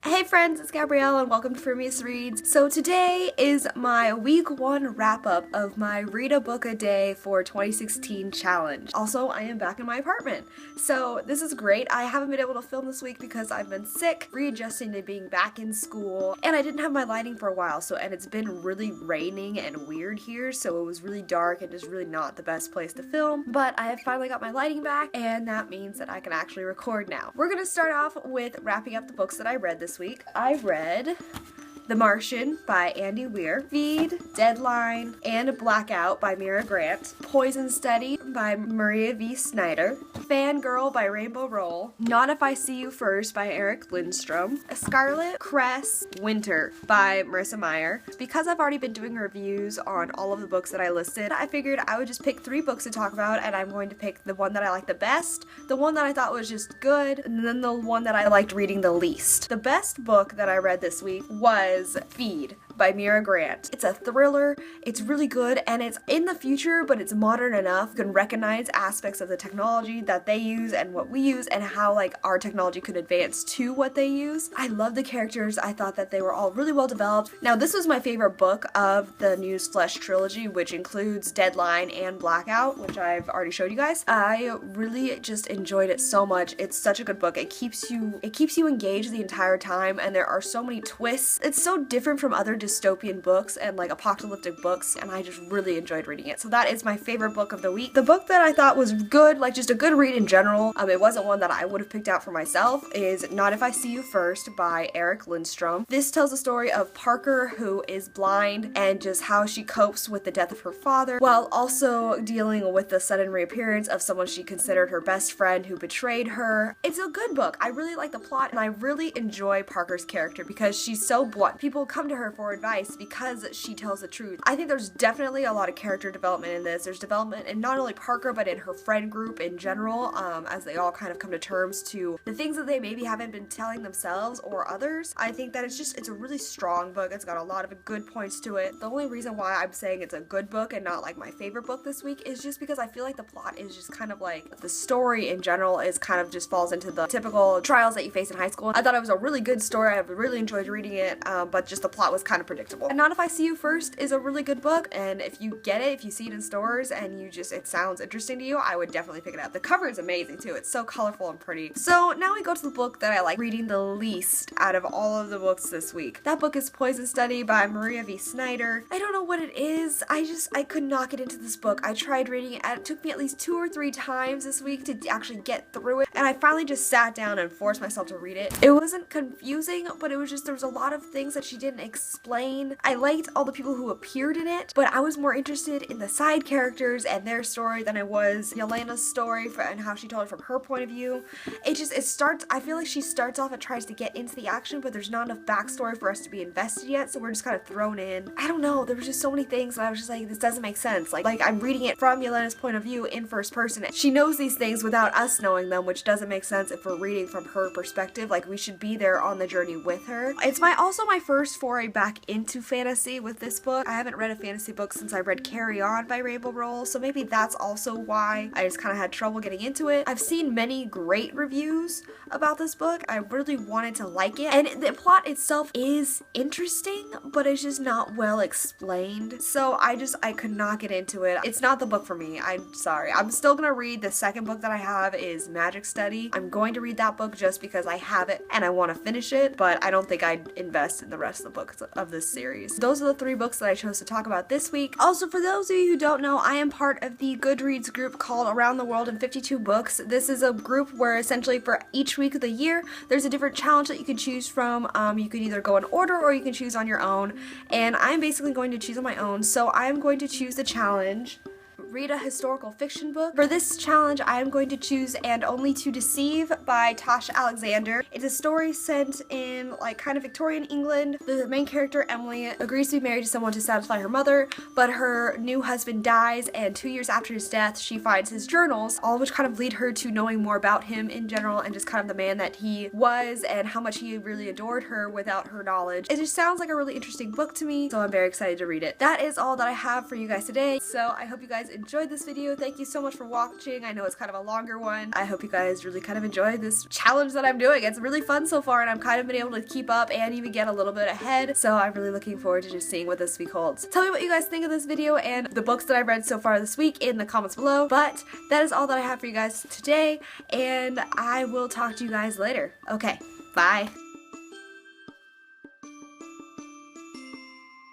Hey friends, it's Gabrielle and welcome to FrumiousReads. So today is my week 1 wrap-up of my Read a Book a Day for 2016 challenge. Also, I am back in my apartment. So this is great. I haven't been able to film this week because I've been sick, readjusting to being back in school, and I didn't have my lighting for a while, and it's been really raining and weird here, so it was really dark and just really not the best place to film. But I have finally got my lighting back, and that means that I can actually record now. We're gonna start off with wrapping up the books that I read this week. I read The Martian by Andy Weir, Feed, Deadline, and Blackout by Mira Grant, Poison Study by Maria V. Snyder, Fangirl by Rainbow Roll, Not If I See You First by Eric Lindstrom, Scarlet Cress Winter by Marissa Meyer. Because I've already been doing reviews on all of the books that I listed, I figured I would just pick 3 books to talk about, and I'm going to pick the one that I like the best, the one that I thought was just good, and then the one that I liked reading the least. The best book that I read this week was Feed by Mira Grant. It's a thriller, it's really good, and it's in the future, but it's modern enough. You can recognize aspects of the technology that they use and what we use, and how our technology could advance to what they use. I love the characters. I thought that they were all really well developed. Now, this was my favorite book of the Newsflesh trilogy, which includes Deadline and Blackout, which I've already showed you guys. I really just enjoyed it so much. It's such a good book. It keeps you engaged the entire time, and there are so many twists. It's so different from other dystopian books and apocalyptic books, and I just really enjoyed reading it. So that is my favorite book of the week. The book that I thought was good, just a good read in general, it wasn't one that I would have picked out for myself, is Not If I See You First by Eric Lindstrom. This tells the story of Parker, who is blind, and just how she copes with the death of her father, while also dealing with the sudden reappearance of someone she considered her best friend who betrayed her. It's a good book. I really like the plot, and I really enjoy Parker's character because she's so blunt. People come to her for advice because she tells the truth. I think there's definitely a lot of character development in this. There's development in not only Parker, but in her friend group in general, as they all kind of come to terms to the things that they maybe haven't been telling themselves or others. I think that it's a really strong book. It's got a lot of good points to it. The only reason why I'm saying it's a good book and not my favorite book this week is just because I feel like the plot is just kind of the story in general is kind of just falls into the typical trials that you face in high school. I thought it was a really good story. I really enjoyed reading it, but just the plot was kind of predictable. And Not If I See You First is a really good book, and if you get it, if you see it in stores and it sounds interesting to you, I would definitely pick it up. The cover is amazing too. It's so colorful and pretty. So now we go to the book that I like reading the least out of all of the books this week. That book is Poison Study by Maria V. Snyder. I don't know what it is. I could not get into this book. I tried reading it. It took me at least 2 or 3 times this week to actually get through it, and I finally just sat down and forced myself to read it. It wasn't confusing, but it was just, there was a lot of things that she didn't explain. I liked all the people who appeared in it, but I was more interested in the side characters and their story than I was Yelena's story and how she told it from her point of view. I feel like she starts off and tries to get into the action, but there's not enough backstory for us to be invested yet, so we're just kind of thrown in. I don't know, there was just so many things that I was just this doesn't make sense. I'm reading it from Yelena's point of view in first person. She knows these things without us knowing them, which doesn't make sense if we're reading from her perspective. We should be there on the journey with her. It's also my first foray back into fantasy with this book. I haven't read a fantasy book since I read Carry On by Rainbow Roll, so maybe that's also why I just kind of had trouble getting into it. I've seen many great reviews about this book. I really wanted to like it, and the plot itself is interesting, but it's just not well explained, so I could not get into it. It's not the book for me. I'm sorry. I'm still gonna read the second book that I have is Magic Study. I'm going to read that book just because I have it and I want to finish it, but I don't think I'd invest in the rest of the books of this series. Those are the 3 books that I chose to talk about this week. Also, for those of you who don't know, I am part of the Goodreads group called Around the World in 52 Books. This is a group where essentially for each week of the year, there's a different challenge that you can choose from. You can either go in order or you can choose on your own, and I'm basically going to choose on my own, so I'm going to choose the challenge read a historical fiction book. For this challenge, I am going to choose And Only to Deceive by Tasha Alexander. It's a story set in kind of Victorian England. The main character, Emily, agrees to be married to someone to satisfy her mother, but her new husband dies, and 2 years after his death, she finds his journals, all of which kind of lead her to knowing more about him in general and just kind of the man that he was and how much he really adored her without her knowledge. It just sounds like a really interesting book to me, so I'm very excited to read it. That is all that I have for you guys today, so I hope you guys enjoyed enjoyed this video. Thank you so much for watching. I know it's kind of a longer one. I hope you guys really kind of enjoyed this challenge that I'm doing. It's really fun so far, and I'm kind of been able to keep up and even get a little bit ahead. So I'm really looking forward to just seeing what this week holds. Tell me what you guys think of this video and the books that I've read so far this week in the comments below. But that is all that I have for you guys today, and I will talk to you guys later. Okay, bye.